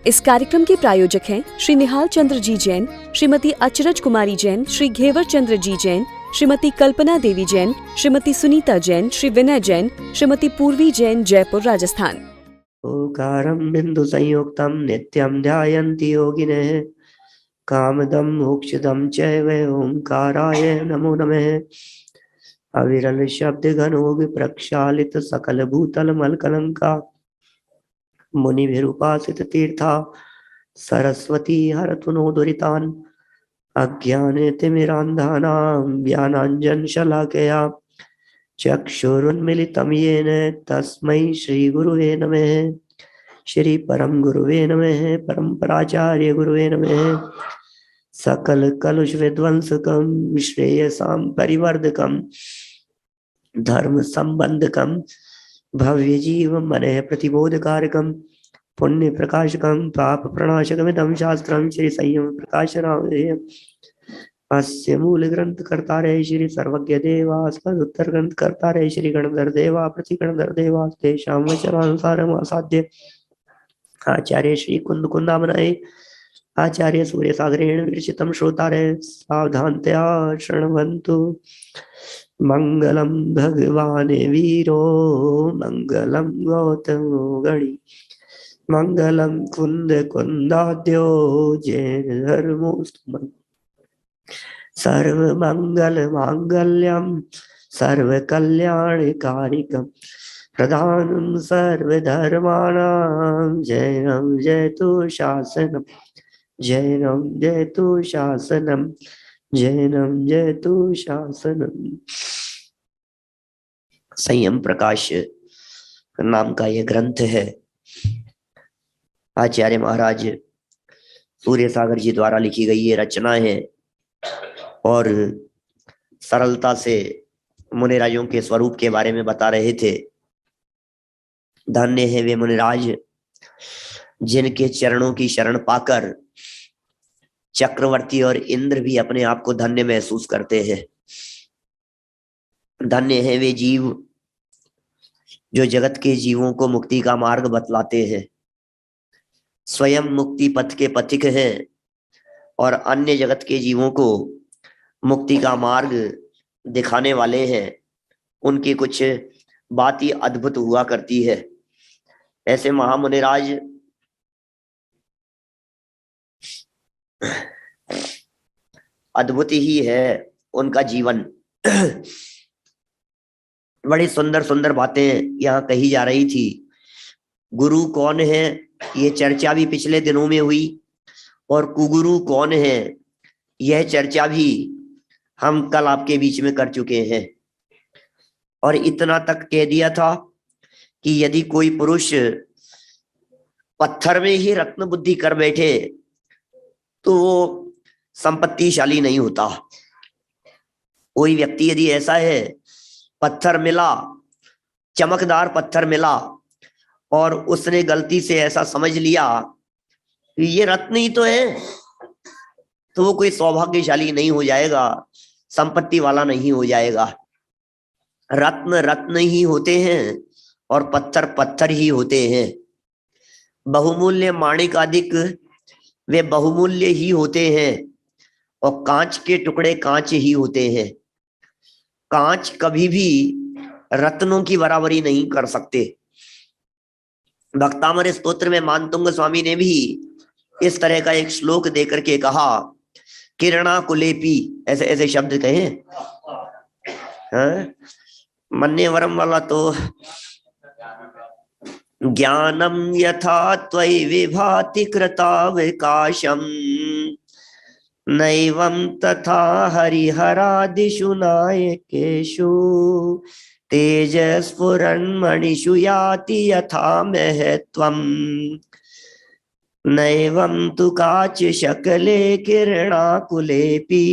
इस कार्यक्रम के प्रायोजक हैं श्री निहाल चंद्र जी जैन, श्रीमती अचरज कुमारी जैन, श्री घेवर चंद्र जी जैन, श्रीमती कल्पना देवी जैन, श्रीमती सुनीता जैन, श्री विनय जैन, श्रीमती पूर्वी जैन, जयपुर, राजस्थान। ओकारं बिंदु संयुक्तं नित्यं ध्यायन्ति योगिनः कामदं मोक्षदं चैव ओंकाराय नमो नमः। अविरल शब्द घनोग प्रक्षालित सकल भूतल मलकलंका मुनिभिरुपासित तीर्था सरस्वती हरतु नो दुरितान् अज्ञानतिमिरान्धानां ज्ञानाञ्जन शलाकया चक्षुरुन्मिलितं येन तस्मै श्रीगुरुवे नमः। श्री परम गुरुवे नमः। परम्पराचार्य गुरुवे नमः। सकल कलुष विध्वंसकं श्रेयसां परिवर्धकं धर्म संबंधकं भव्य जीव मनः प्रतिबोधकारकं पुण्य प्रकाशकं पाप प्रणाशकमिदं शास्त्रं श्री संयम प्रकाशनामधेयम्। अस्य मूल ग्रंथ कर्तारय श्री सर्वज्ञ देवास्पद उत्तर ग्रंथ कर्तारय श्री गणधर देवा प्रति गणधर देवा तेषां वचनानुसारम् आसाद्य आचार्य श्री कुंद कुंदामनाय आचार्य सूर्य सागरेण विरचितं श्रोतारय सावधानतया शृण्वन्तु। मंगलम भगवान वीरो मंगलम गौतमो गणी मंगलम कुंद कुंदाद्यो जैन धर्मोस्तमम्। सर्व मंगल मांगल्यम सर्व कल्याणकारिकम प्रधानम सर्वधर्माणां जैनम जयतु शासनम जैनम जयतु शासनम जैनम जयतु शासनम। संयम प्रकाश नाम का यह ग्रंथ है। आचार्य महाराज सूर्य सागर जी द्वारा लिखी गई ये रचना है और सरलता से मुनिराजों के स्वरूप के बारे में बता रहे थे। धन्य है वे मुनिराज जिनके चरणों की शरण पाकर चक्रवर्ती और इंद्र भी अपने आप को धन्य महसूस करते हैं। धन्य है वे जीव जो जगत के जीवों को मुक्ति का मार्ग बतलाते हैं, स्वयं मुक्ति पथ के पथिक हैं और अन्य जगत के जीवों को मुक्ति का मार्ग दिखाने वाले हैं। उनकी कुछ बात ही अद्भुत हुआ करती है। ऐसे महामुनिराज अद्भुत ही है उनका जीवन। बड़ी सुंदर सुंदर बातें यहाँ कही जा रही थी। गुरु कौन है ये चर्चा भी पिछले दिनों में हुई और कुगुरु कौन है यह चर्चा भी हम कल आपके बीच में कर चुके हैं। और इतना तक कह दिया था कि यदि कोई पुरुष पत्थर में ही रत्न बुद्धि कर बैठे तो वो संपत्तिशाली नहीं होता। कोई व्यक्ति यदि ऐसा है, पत्थर मिला, चमकदार पत्थर मिला और उसने गलती से ऐसा समझ लिया कि ये रत्न ही तो है, तो वो कोई सौभाग्यशाली नहीं हो जाएगा, संपत्ति वाला नहीं हो जाएगा। रत्न रत्न ही होते हैं और पत्थर पत्थर ही होते हैं। बहुमूल्य माणिक अधिक वे बहुमूल्य ही होते हैं और कांच के टुकड़े कांच ही होते हैं। कांच कभी भी रत्नों की बराबरी नहीं कर सकते। भक्तामर स्तोत्र में मानतुंग स्वामी ने भी इस तरह का एक श्लोक देकर के कहा, किरणा कुलेपी, ऐसे ऐसे शब्द कहे। मन्यवरम वाला तो ज्ञानम यथा त्वयि विभाति कृतावकाशम नैवं तथा हरिहरादिषु नायकेषु तेजस्फुरन्मणिषु याति यथा महत्वम् नैवं तु काच शकले किरणाकुलेपि।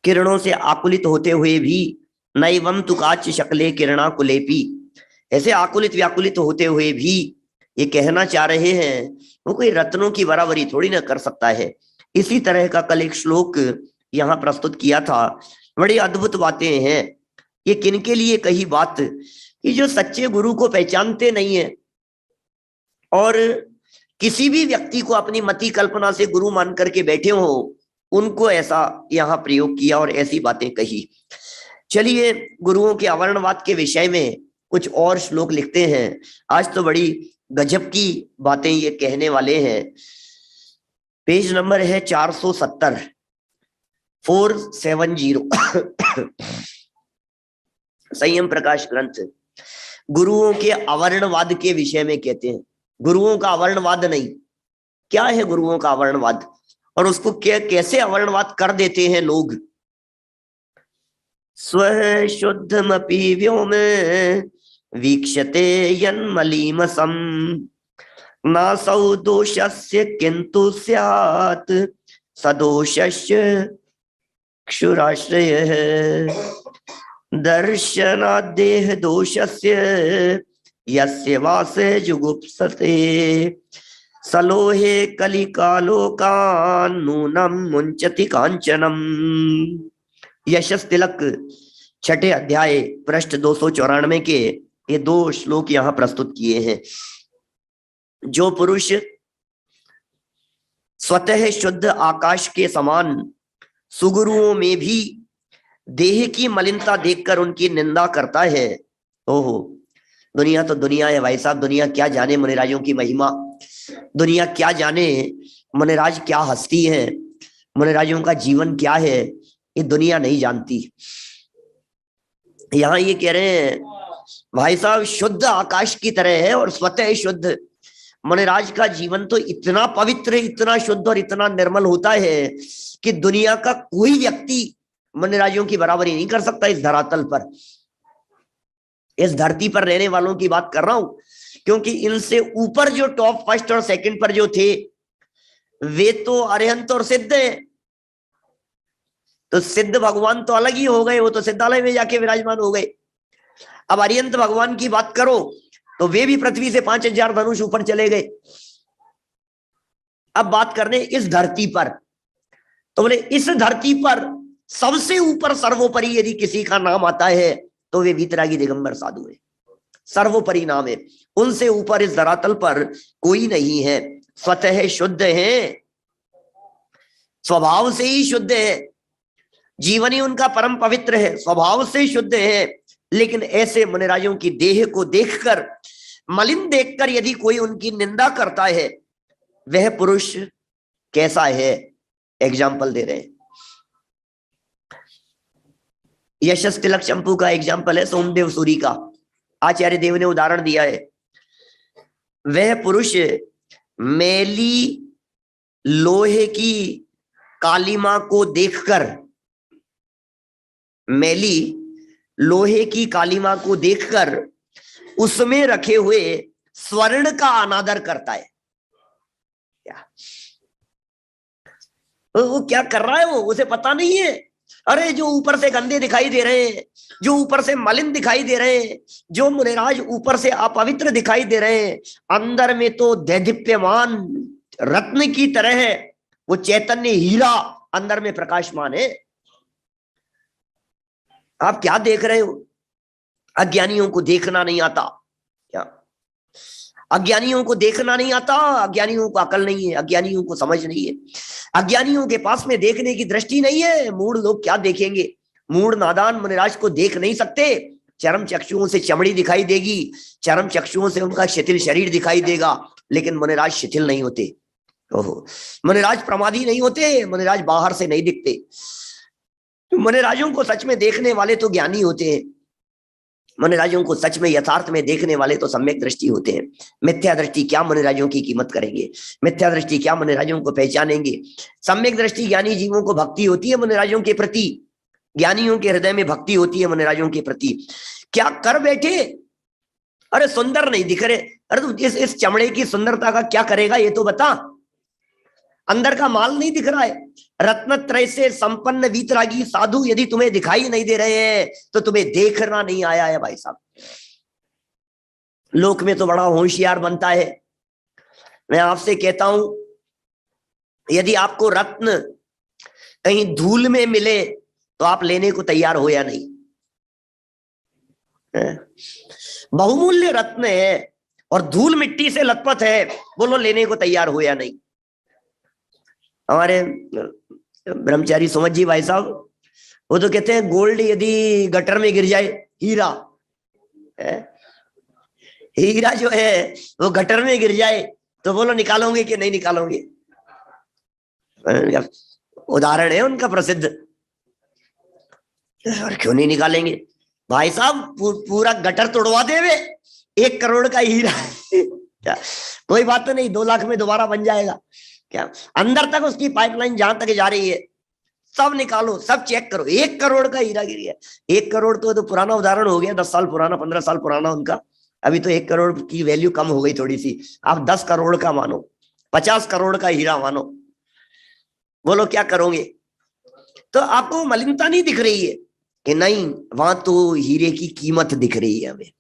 किरणों से आकुलित होते हुए भी नैवं तु काच शकले किरणाकुलेपि, ऐसे आकुलित व्याकुलित होते हुए भी ये कहना चाह रहे हैं वो कोई रत्नों की बराबरी थोड़ी ना कर सकता है। इसी तरह का कल एक श्लोक यहाँ प्रस्तुत किया था। बड़ी अद्भुत बातें हैं। ये किनके लिए कही बात कि जो सच्चे गुरु को पहचानते नहीं है, और किसी भी व्यक्ति को अपनी मति कल्पना से गुरु मान करके बैठे हो, उनको ऐसा यहाँ प्रयोग किया और ऐसी बातें कही। चलिए गुरुओं के अवर्णवाद के विषय में कुछ और श्लोक लिखते हैं। आज तो बड़ी गजब की बातें ये कहने वाले हैं। पेज नंबर है 470, 470 संयम प्रकाश ग्रंथ। गुरुओं के अवर्णवाद के विषय में कहते हैं। गुरुओं का अवर्णवाद नहीं, क्या है गुरुओं का अवर्णवाद, और उसको कैसे अवर्णवाद कर देते हैं लोग। स्व शुद्धमपि व्योम वीक्षते यन्मलीमसम नासौ दोषस्य किंतु स्यात् सदोषस्य क्षुराश्रयः दर्शनादेह दोषस्य यस्य वासे जुगुप्सते सलोहे कलिकालोकान् नूनम मुंचति कांचनम। यशस तिलक छठे अध्याय पृष्ठ 294 के ये 2 श्लोक यहाँ प्रस्तुत किए हैं। जो पुरुष स्वतः शुद्ध आकाश के समान सुगुरुओं में भी देह की मलिनता देखकर उनकी निंदा करता है, ओहो दुनिया तो दुनिया है भाई साहब। दुनिया क्या जाने मुनिराजों की महिमा, दुनिया क्या जाने मुनिराज क्या हस्ती है, मुनिराजों का जीवन क्या है, ये दुनिया नहीं जानती। यहाँ ये कह रहे हैं भाई साहब शुद्ध आकाश की तरह है और स्वतः शुद्ध। मुनिराज का जीवन तो इतना पवित्र, इतना शुद्ध और इतना निर्मल होता है कि दुनिया का कोई व्यक्ति मुनिराजों की बराबरी नहीं कर सकता इस धरातल पर। इस धरती पर रहने वालों की बात कर रहा हूं, क्योंकि इनसे ऊपर जो टॉप फर्स्ट और सेकंड पर जो थे वे तो अरिहंत और सिद्ध है। तो सिद्ध भगवान तो अलग ही हो गए, वो तो सिद्धालय में जाके विराजमान हो गए। अब अरिहंत भगवान की बात करो तो वे भी पृथ्वी से 5000 धनुष ऊपर चले गए। अब बात करने इस धरती पर, तो बोले इस धरती पर सबसे ऊपर सर्वोपरि यदि किसी का नाम आता है तो वे वीतरागी दिगंबर साधु है। सर्वोपरि नाम है, उनसे ऊपर इस धरातल पर कोई नहीं है। स्वतः शुद्ध है, स्वभाव से ही शुद्ध है, जीवन ही उनका परम पवित्र है, स्वभाव से शुद्ध है। लेकिन ऐसे मुनिराजों की देह को देखकर, मलिन देखकर यदि कोई उनकी निंदा करता है, वह पुरुष कैसा है। एग्जाम्पल दे रहे हैं, यशस तिलक चंपू का एग्जाम्पल है सोमदेव सूरी का। आचार्य देव ने उदाहरण दिया है। वह पुरुष मैली लोहे की कालीमा को देखकर, मैली लोहे की कालीमा को देखकर उसमें रखे हुए स्वर्ण का अनादर करता है। क्या वो क्या कर रहा है, वो उसे पता नहीं है। अरे जो ऊपर से गंदे दिखाई दे रहे हैं, जो ऊपर से मलिन दिखाई दे रहे हैं, जो मुनिराज ऊपर से अपवित्र दिखाई दे रहे हैं, अंदर में तो दैदीप्यमान रत्न की तरह है, वो चैतन्य हीरा अंदर में प्रकाशमान है। आप क्या देख रहे हो? अज्ञानियों को देखना नहीं आता क्या? अज्ञानियों को देखना नहीं आता, अज्ञानियों को अकल नहीं है, अज्ञानियों को समझ नहीं है, अज्ञानियों के पास में देखने की दृष्टि नहीं है। मूढ़ लोग क्या देखेंगे? मूढ़ नादान मुनिराज को देख नहीं सकते। चरम चक्षुओं से चमड़ी दिखाई देगी, चरम चक्षुओं से उनका शिथिल शरीर दिखाई देगा, लेकिन मुनिराज शिथिल नहीं होते। ओहो, मुनिराज प्रमादी नहीं होते, मुनिराज बाहर से नहीं दिखते। मुनिराजों को सच में देखने वाले तो ज्ञानी होते हैं, मुनिराजों को सच में यथार्थ में देखने वाले तो सम्यक दृष्टि होते हैं। मिथ्या दृष्टि क्या मुनिराजों की कीमत करेंगे? मिथ्या दृष्टि क्या मुनिराजों को पहचानेंगे? सम्यक दृष्टि ज्ञानी जीवों को भक्ति होती है मुनिराजों के प्रति, ज्ञानियों के हृदय में भक्ति होती है मुनिराजों के प्रति। क्या कर बैठे? अरे सुंदर नहीं दिख रहे, अरे तू इस चमड़े की सुंदरता का क्या करेगा ये तो बता। अंदर का माल नहीं दिख रहा है। रत्नत्रय से संपन्न वीतरागी साधु यदि तुम्हें दिखाई नहीं दे रहे हैं तो तुम्हें देखना नहीं आया है भाई साहब। लोक में तो बड़ा होशियार बनता है। मैं आपसे कहता हूं, यदि आपको रत्न कहीं धूल में मिले तो आप लेने को तैयार हो या नहीं? बहुमूल्य रत्न है और धूल मिट्टी से लथपथ है, बोलो लेने को तैयार हो या नहीं। हमारे ब्रह्मचारी सुमत जी भाई साहब, वो तो कहते हैं गोल्ड यदि गटर में गिर जाए, हीरा है, हीरा जो है वो गटर में गिर जाए तो बोलो निकालोगे कि नहीं निकालोगे। उदाहरण है उनका प्रसिद्ध, और क्यों नहीं निकालेंगे भाई साहब, पूरा गटर तोड़वा देवे, 1 करोड़ का हीरा क्या कोई बात तो नहीं, 2 लाख में दोबारा बन जाएगा क्या। अंदर तक उसकी पाइपलाइन जहां तक जा रही है सब निकालो, सब चेक करो, 1 करोड़ का हीरा गिर गया। 1 करोड़ तो पुराना उदाहरण हो गया, 10 साल पुराना, 15 साल पुराना उनका। अभी तो 1 करोड़ की वैल्यू कम हो गई थोड़ी सी। आप 10 करोड़ का मानो, 50 करोड़ का हीरा मानो, बोलो क्या करोगे। तो आपको मलिनता नहीं दिख रही है कि नहीं, वहां तो हीरे की कीमत दिख रही है, हमें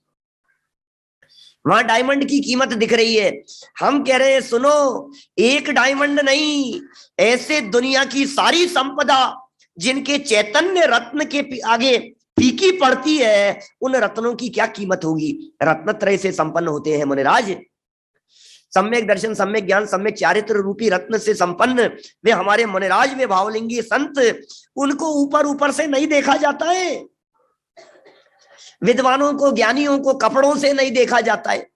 वहां डायमंड की कीमत दिख रही है। हम कह रहे हैं सुनो, 1 डायमंड नहीं, ऐसे दुनिया की सारी संपदा जिनके चैतन्य रत्न के आगे फीकी पड़ती है, उन रत्नों की क्या कीमत होगी। रत्नत्रय से संपन्न होते हैं मुनिराज, सम्यक दर्शन, सम्यक ज्ञान, सम्यक चारित्र रूपी रत्न से संपन्न वे हमारे मुनिराज, वे भावलिंगी संत। उनको ऊपर ऊपर से नहीं देखा जाता है, विद्वानों को, ज्ञानियों को कपड़ों से नहीं देखा जाता है,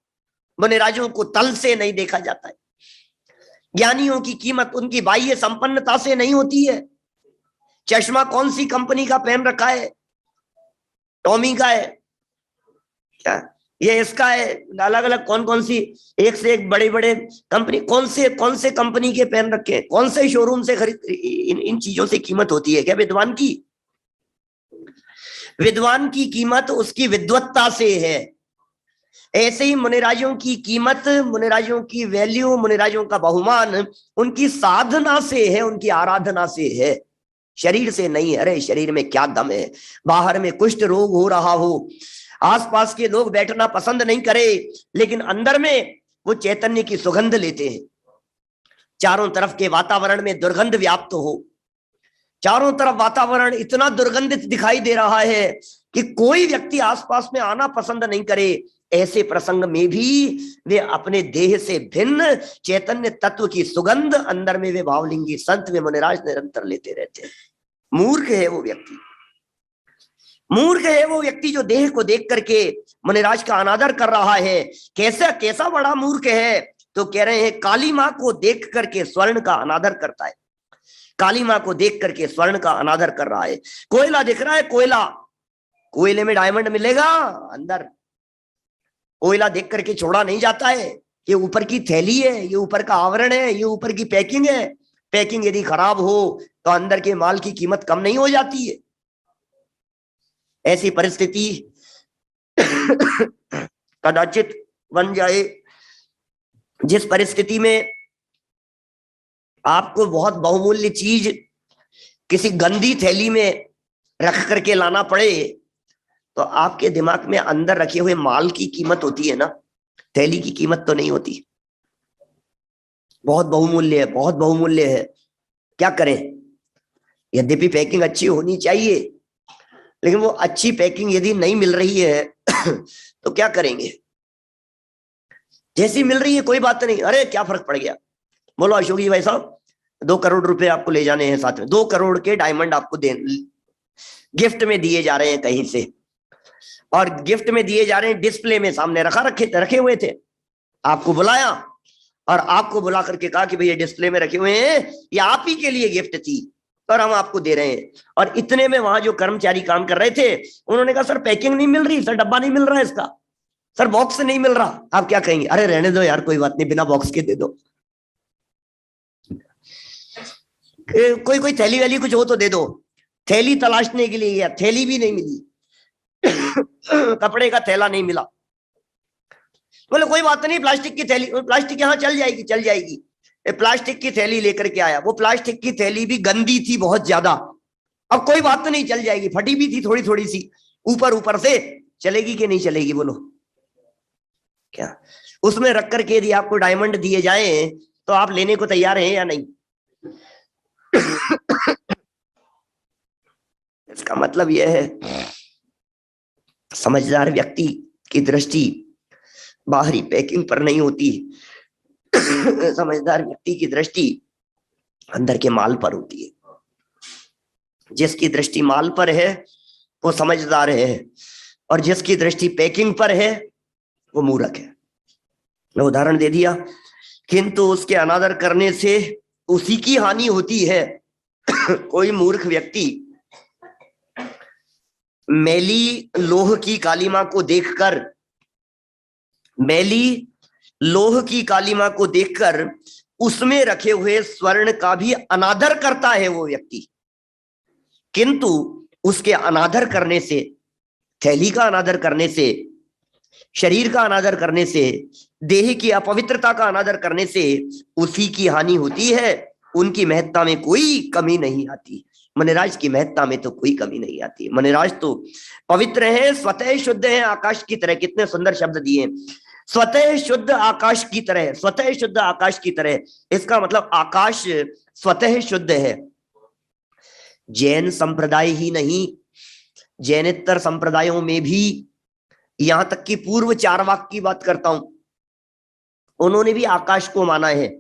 मुनिराजों को तल से नहीं देखा जाता है। ज्ञानियों की कीमत उनकी बाह्य संपन्नता से नहीं होती है। चश्मा कौन सी कंपनी का पहन रखा है, टॉमी का है क्या, ये इसका है, अलग अलग कौन कौन सी, एक से एक बड़े बड़े कंपनी, कौन से कंपनी के पहन रखे, कौन से शोरूम से खरीद, इन चीजों से कीमत होती है क्या विद्वान की। विद्वान की कीमत उसकी विद्वत्ता से है। ऐसे ही मुनिराजों की कीमत, मुनिराजों की वैल्यू, मुनिराजों का बहुमान उनकी साधना से है, उनकी आराधना से है, शरीर से नहीं। अरे शरीर में क्या दम है, बाहर में कुष्ठ रोग हो रहा हो, आसपास के लोग बैठना पसंद नहीं करे, लेकिन अंदर में वो चैतन्य की सुगंध लेते हैं। चारों तरफ के वातावरण में दुर्गंध व्याप्त हो, चारों तरफ वातावरण इतना दुर्गंधित दिखाई दे रहा है कि कोई व्यक्ति आसपास में आना पसंद नहीं करे, ऐसे प्रसंग में भी वे अपने देह से भिन्न चैतन्य तत्व की सुगंध अंदर में वे भावलिंगी संत, वे मुनिराज निरंतर लेते रहते हैं। मूर्ख है वो व्यक्ति, मूर्ख है वो व्यक्ति जो देह को देख करके मुनिराज का अनादर कर रहा है। कैसा बड़ा मूर्ख है, तो कह रहे हैं काली मां को देख करके स्वर्ण का अनादर करता है, काली मां को देख करके स्वर्ण का अनादर कर रहा है। कोयला दिख रहा है, कोयला, कोयले में डायमंड मिलेगा अंदर, कोयला देख करके छोड़ा नहीं जाता है। ये ऊपर की थैली है, ये ऊपर का आवरण है, ये ऊपर की पैकिंग है। पैकिंग यदि खराब हो तो अंदर के माल की कीमत कम नहीं हो जाती है। ऐसी परिस्थिति कदाचित बन जाए जिस परिस्थिति में आपको बहुत बहुमूल्य चीज किसी गंदी थैली में रख करके लाना पड़े, तो आपके दिमाग में अंदर रखे हुए माल की कीमत होती है ना, थैली की कीमत तो नहीं होती। बहुत बहुमूल्य है, बहुत बहुमूल्य है, क्या करें। यद्यपि पैकिंग अच्छी होनी चाहिए, लेकिन वो अच्छी पैकिंग यदि नहीं मिल रही है तो क्या करेंगे। जैसी मिल रही है कोई बात नहीं, अरे क्या फर्क पड़ गया। बोलो अशोक जी भाई साहब, 2 करोड़ रुपए आपको ले जाने हैं साथ में, 2 करोड़ के डायमंड आपको गिफ्ट में दिए जा रहे हैं कहीं से, और गिफ्ट में दिए जा रहे हैं, डिस्प्ले में सामने रखे हुए थे। आपको बुलाया और आपको बुला करके कहा कि भैया डिस्प्ले में रखे हुए हैं, ये आप ही के लिए गिफ्ट थी और हम आपको दे रहे हैं। और इतने में वहां जो कर्मचारी काम कर रहे थे उन्होंने कहा सर पैकिंग नहीं मिल रही, सर डब्बा नहीं मिल रहा है इसका, सर बॉक्स नहीं मिल रहा। आप क्या कहेंगे, अरे रहने दो यार, कोई बात नहीं, बिना बॉक्स के दे दो। कोई थैली वैली कुछ हो तो दे दो। थैली तलाशने के लिए गया, थैली भी नहीं मिली कपड़े का थैला नहीं मिला। बोले कोई बात नहीं, प्लास्टिक की थैली, प्लास्टिक यहाँ चल जाएगी। प्लास्टिक की थैली लेकर के आया, वो प्लास्टिक की थैली भी गंदी थी बहुत ज्यादा। अब कोई बात नहीं, चल जाएगी, फटी भी थी थोड़ी थोड़ी सी ऊपर से, चलेगी कि नहीं चलेगी बोलो। क्या उसमें रख करके यदि आपको डायमंड दिए जाए तो आप लेने को तैयार हैं या नहीं। इसका मतलब यह है समझदार व्यक्ति की दृष्टि बाहरी पैकिंग पर नहीं होती। समझदार व्यक्ति की दृष्टि अंदर के माल पर होती है। जिसकी दृष्टि माल पर है वो समझदार है, और जिसकी दृष्टि पैकिंग पर है वो मूर्ख है। मैं उदाहरण दे दिया, किंतु उसके अनादर करने से उसी की हानि होती है। कोई मूर्ख व्यक्ति मैली लोह की कालीमा को देखकर, मैली लोह की कालीमा को देखकर उसमें रखे हुए स्वर्ण का भी अनादर करता है वो व्यक्ति, किंतु उसके अनादर करने से, थैली का अनादर करने से, शरीर का अनादर करने से, देह की अपवित्रता का अनादर करने से उसी की हानि होती है। उनकी महत्ता में कोई कमी नहीं आती। मनिराज की महत्ता में तो कोई कमी नहीं आती। मनिराज तो पवित्र है, स्वतः शुद्ध है, आकाश की तरह। कितने सुंदर शब्द दिए, स्वतः शुद्ध आकाश की तरह, स्वतः शुद्ध आकाश की तरह। इसका मतलब आकाश स्वतः शुद्ध है। जैन संप्रदाय ही नहीं, जैनेतर संप्रदायों में भी, यहां तक कि पूर्व चारवाक की बात करता हूं, उन्होंने भी आकाश को माना है।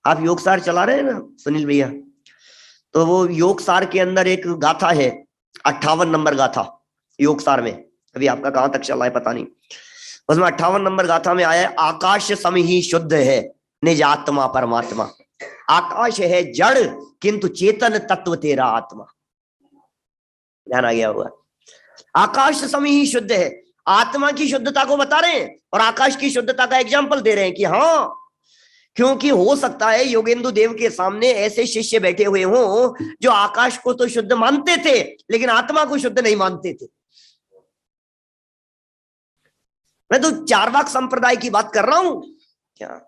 आप योगसार चला रहे हैं ना सुनील भैया, तो वो योगसार के अंदर एक गाथा है, 58 नंबर गाथा योगसार में। अभी आपका कहां तक चला है पता नहीं, उसमें 58 नंबर गाथा में आया है, आकाश सम ही शुद्ध है निज आत्मा परमात्मा। आकाश है जड़ किंतु चेतन तत्व तेरा आत्मा। ध्यान आ गया होगा। आकाश सम ही शुद्ध है, आत्मा की शुद्धता को बता रहे हैं और आकाश की शुद्धता का एग्जाम्पल दे रहे हैं कि हाँ, क्योंकि हो सकता है योगेंदु देव के सामने ऐसे शिष्य बैठे हुए हों जो आकाश को तो शुद्ध मानते थे लेकिन आत्मा को शुद्ध नहीं मानते थे। मैं तो चारवाक संप्रदाय की बात कर रहा हूं क्या,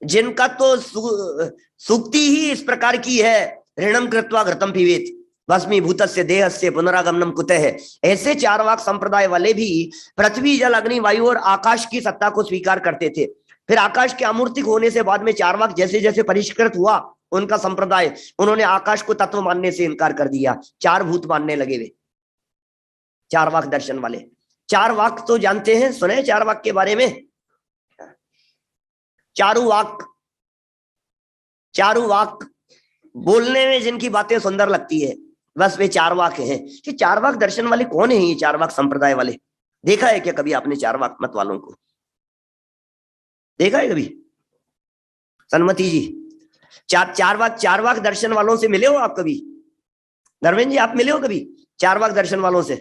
जिनका तो सूक्ति ही इस प्रकार की है, ऋणम कृत्वा घृतम पिबेत भस्मीभूतस्य देहस्य पुनरागमनम कुतः है। ऐसे चारवाक संप्रदाय वाले भी पृथ्वी जल अग्नि वायु और आकाश की सत्ता को स्वीकार करते थे। फिर आकाश के अमूर्तिक होने से बाद में चारवाक जैसे जैसे परिष्कृत हुआ उनका संप्रदाय, उन्होंने आकाश को तत्व मानने से इनकार कर दिया, चार भूत मानने लगे वे चारवाक दर्शन वाले। चारवाक तो जानते हैं, सुने चारवाक के बारे में? चारुवाक, चारुवाक बोलने में जिनकी बातें सुंदर लगती है बस वे चारवाक हैं। ये चारवाक दर्शन वाले कौन है? ये चारवाक संप्रदाय वाले देखा है क्या कभी आपने? चारवाक मत वालों को देखा है कभी? सन्मति जी, चारवाक दर्शन वालों से मिले हो आप कभी? धर्मेंद्र जी, आप मिले हो कभी चारवाक दर्शन वालों से?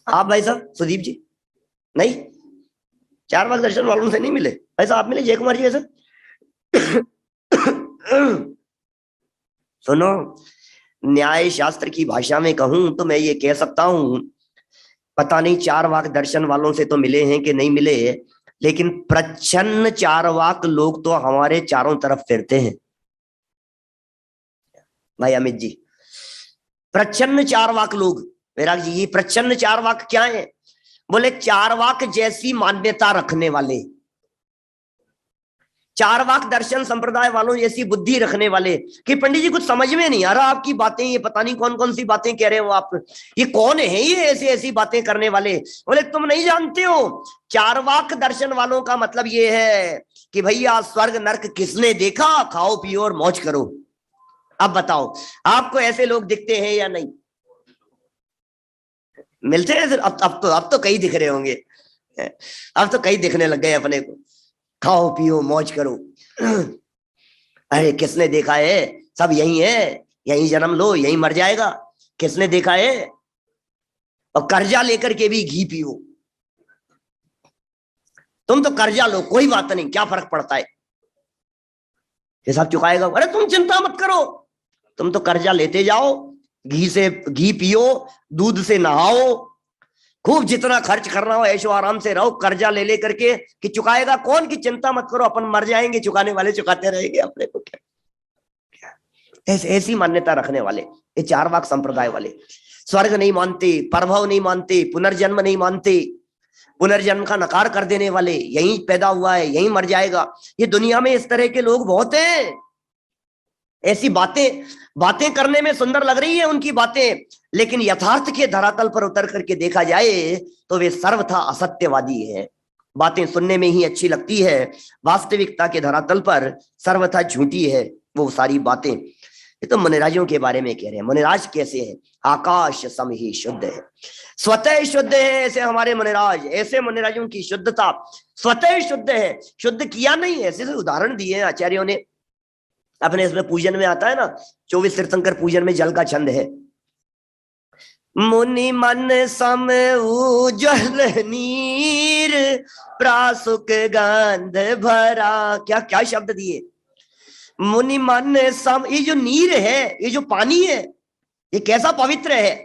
आप भाई साहब, सुदीप जी, नहीं, चारवाक दर्शन वालों से नहीं मिले भाई साहब? आप मिले जय कुमार जी ऐसा? सुनो, न्याय शास्त्र की भाषा में कहूं तो मैं ये कह सकता हूं, पता नहीं चारवाक दर्शन वालों से तो मिले हैं कि नहीं मिले, लेकिन प्रच्छन्न चारवाक लोग तो हमारे चारों तरफ फिरते हैं भाई अमित जी। प्रच्छन्न चारवाक लोग, वैराग जी, ये प्रच्छन्न चारवाक क्या है? बोले चारवाक जैसी मान्यता रखने वाले, चारवाक दर्शन संप्रदाय वालों जैसी बुद्धि रखने वाले कि पंडित जी कुछ समझ में नहीं आ रहा आपकी बातें, ये पता नहीं कौन कौन सी बातें कह रहे हो आप, ये कौन है ये ऐसी ऐसी बातें करने वाले? बोले तुम नहीं जानते हो, चारवाक दर्शन वालों का मतलब ये है कि भैया स्वर्ग नरक किसने देखा, खाओ पियो और मौज करो। अब बताओ, आपको ऐसे लोग दिखते हैं या नहीं? मिलते हैं? अब तो कई दिख रहे होंगे, अब तो कई दिखने लग गए अपने को, खाओ पियो मौज करो। अरे किसने देखा है, सब यही है, यही जन्म लो यही मर जाएगा, किसने देखा है? और कर्जा लेकर के भी घी पियो, तुम तो कर्जा लो कोई बात नहीं, क्या फर्क पड़ता है, हिसाब चुकाएगा। अरे तुम चिंता मत करो, तुम तो कर्जा लेते जाओ, घी से घी पियो, दूध से नहाओ, खूब जितना खर्च करना हो ऐशो आराम से रहो, कर्जा ले करके कि चुकाएगा कौन, की चिंता मत करो, अपन मर जाएंगे, चुकाने वाले चुकाते रहेंगे अपने को। क्या ऐसी मान्यता रखने वाले ये चारवाक संप्रदाय वाले स्वर्ग नहीं मानते, प्रभव नहीं मानते, पुनर्जन्म नहीं मानते, पुनर्जन्म का नकार कर देने वाले, यहीं पैदा हुआ है यहीं मर जाएगा। ये दुनिया में इस तरह के लोग बहुत हैं। ऐसी बातें बातें करने में सुंदर लग रही है उनकी बातें, लेकिन यथार्थ के धरातल पर उतर करके देखा जाए तो वे सर्वथा असत्यवादी है। बातें सुनने में ही अच्छी लगती है, वास्तविकता के धरातल पर सर्वथा झूठी है वो सारी बातें। ये तो मुनिराजों के बारे में कह रहे हैं। मुनिराज कैसे हैं? आकाश सम ही शुद्ध है, स्वतः शुद्ध है ऐसे हमारे मुनिराज। ऐसे मुनिराजों की शुद्धता स्वतः शुद्ध है, शुद्ध किया नहीं। ऐसे से उदाहरण दिए आचार्यों ने अपने। इसमें पूजन में आता है ना, 24 तीर्थंकर पूजन में जल का छंद है, मुनि मन सम उज्ज्वल नीर प्रासुक गंध भरा। क्या क्या शब्द दिए, मुनि मन सम। ये जो नीर है, ये जो पानी है, ये कैसा पवित्र है।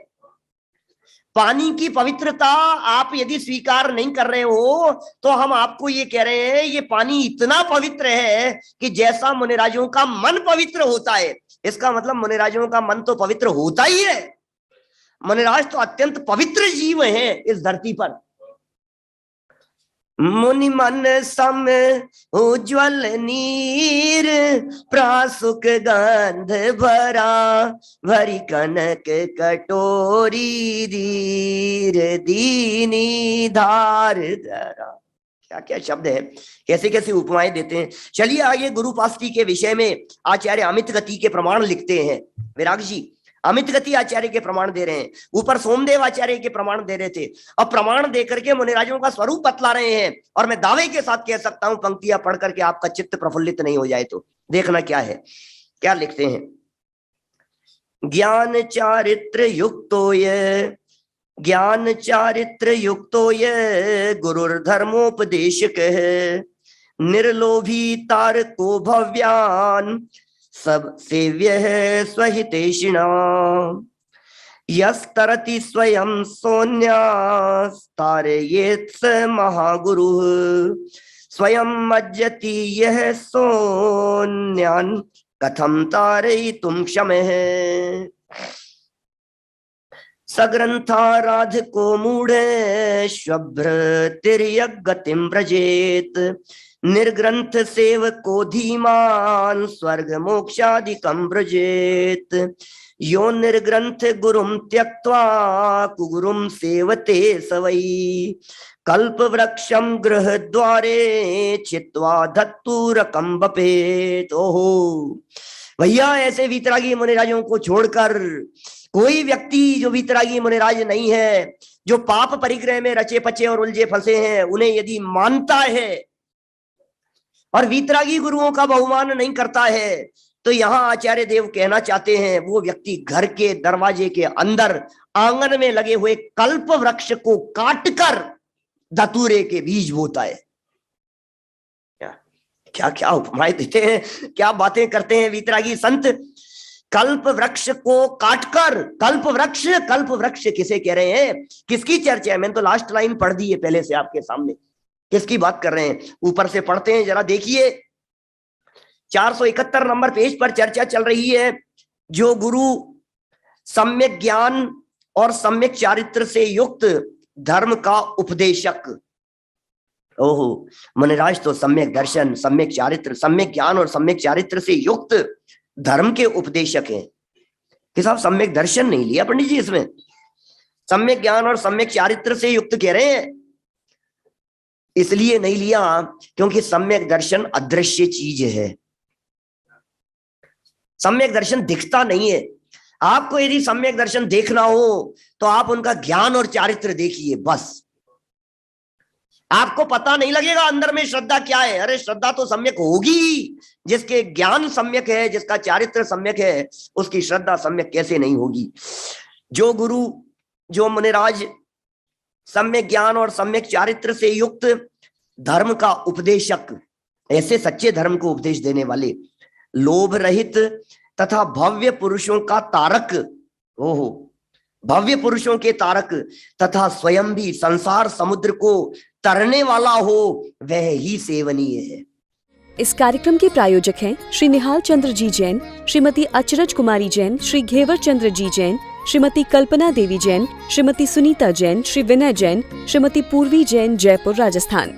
पानी की पवित्रता आप यदि स्वीकार नहीं कर रहे हो तो हम आपको ये कह रहे हैं, ये पानी इतना पवित्र है कि जैसा मुनिराजों का मन पवित्र होता है। इसका मतलब मुनिराजों का मन तो पवित्र होता ही है। मुनिराज तो अत्यंत पवित्र जीव हैं इस धरती पर। मुनि मन सम उज्ज्वल नीर प्रासुक गंध भरा, भरी कनक कटोरी धीर दीनी धार धरा। क्या क्या शब्द है, कैसे कैसे उपमाएं देते हैं। चलिए आगे गुरुपास्ति के विषय में आचार्य अमित गति के प्रमाण लिखते हैं। विराग जी अमित गति आचार्य के प्रमाण दे रहे हैं, ऊपर सोमदेव आचार्य के प्रमाण दे रहे थे। अब प्रमाण दे करके मुनिराजों का स्वरूप बतला रहे हैं। और मैं दावे के साथ कह सकता हूं, पंक्तियां पढ़ करके आपका चित्त प्रफुल्लित नहीं हो जाए तो देखना क्या है। क्या लिखते हैं, ज्ञान चारित्र युक्तो ये, ज्ञान चारित्र युक्तो ये गुरुर्धर्मोपदेशक है, निर्लोभी तारको भव्यान सब सेव्य है स्वहितेषिणा, यस्तरति स्वयं सोन्यास्तारयेत् स महागुरुः, स्वयं मज्जति यह सोन्यान् कथं तारयितुं क्षमः। सग्रंथाराधको मूढ़े श्वभ्रतिर्यगतिं व्रजेत, निर्ग्रंथ सेवको धीमान स्वर्ग मोक्षादिकं व्रजेत, यो निर्ग्रंथ गुरुं त्यक्त्वा कुगुरुं सेवते स वै, कल्प वृक्षं गृहद्वारे छित्त्वा धत्तूरकं बपेत। ओहो भैया, ऐसे वीतरागी मुनिराजों को छोड़कर कोई व्यक्ति जो वीतरागी मुनिराज नहीं है, जो पाप परिग्रह में रचे पचे और उलझे फंसे हैं, उन्हें यदि मानता है और वीतरागी गुरुओं का बहुमान नहीं करता है, तो यहां आचार्य देव कहना चाहते हैं वो व्यक्ति घर के दरवाजे के अंदर आंगन में लगे हुए कल्प वृक्ष को काटकर धतूरे के बीज बोता है। क्या क्या उपमाएं देते हैं, क्या बातें करते हैं वीतरागी संत। कल्प वृक्ष को काटकर, कल्प वृक्ष किसे कह रहे हैं, किसकी चर्चा है? मैंने तो लास्ट लाइन पढ़ दी है पहले से आपके सामने, किसकी बात कर रहे हैं। ऊपर से पढ़ते हैं, जरा देखिए 471 नंबर पेज पर चर्चा चल रही है। जो गुरु सम्यक ज्ञान और सम्यक चारित्र से युक्त धर्म का उपदेशक। ओहो, मुनिराज तो सम्यक दर्शन, सम्यक चारित्र, सम्यक ज्ञान और सम्यक चारित्र से युक्त धर्म के उपदेशक हैं। कि साहब सम्यक दर्शन नहीं लिया पंडित जी, इसमें सम्यक ज्ञान और सम्यक चारित्र से युक्त कह रहे हैं। इसलिए नहीं लिया क्योंकि सम्यक दर्शन अदृश्य चीज है, सम्यक दर्शन दिखता नहीं है। आपको यदि सम्यक दर्शन देखना हो तो आप उनका ज्ञान और चारित्र देखिए, बस आपको पता नहीं लगेगा अंदर में श्रद्धा क्या है। अरे श्रद्धा तो सम्यक होगी, जिसके ज्ञान सम्यक है, जिसका चारित्र सम्यक है, उसकी श्रद्धा सम्यक कैसे नहीं होगी। जो गुरु, जो मुनिराज सम्यक ज्ञान और सम्यक चारित्र से युक्त धर्म का उपदेशक, ऐसे सच्चे धर्म को उपदेश देने वाले, लोभ रहित तथा भव्य पुरुषों का तारक, ओहो भव्य पुरुषों के तारक, तथा स्वयं भी संसार समुद्र को तरने वाला हो, वह ही सेवनीय है। इस कार्यक्रम के प्रायोजक हैं श्री निहाल चंद्र जी जैन, श्रीमती अचरज कुमारी जैन, श्री घेवर चंद्र जी जैन, श्रीमती कल्पना देवी जैन, श्रीमती सुनीता जैन, श्री विनय जैन, श्रीमती पूर्वी जैन, जयपुर राजस्थान।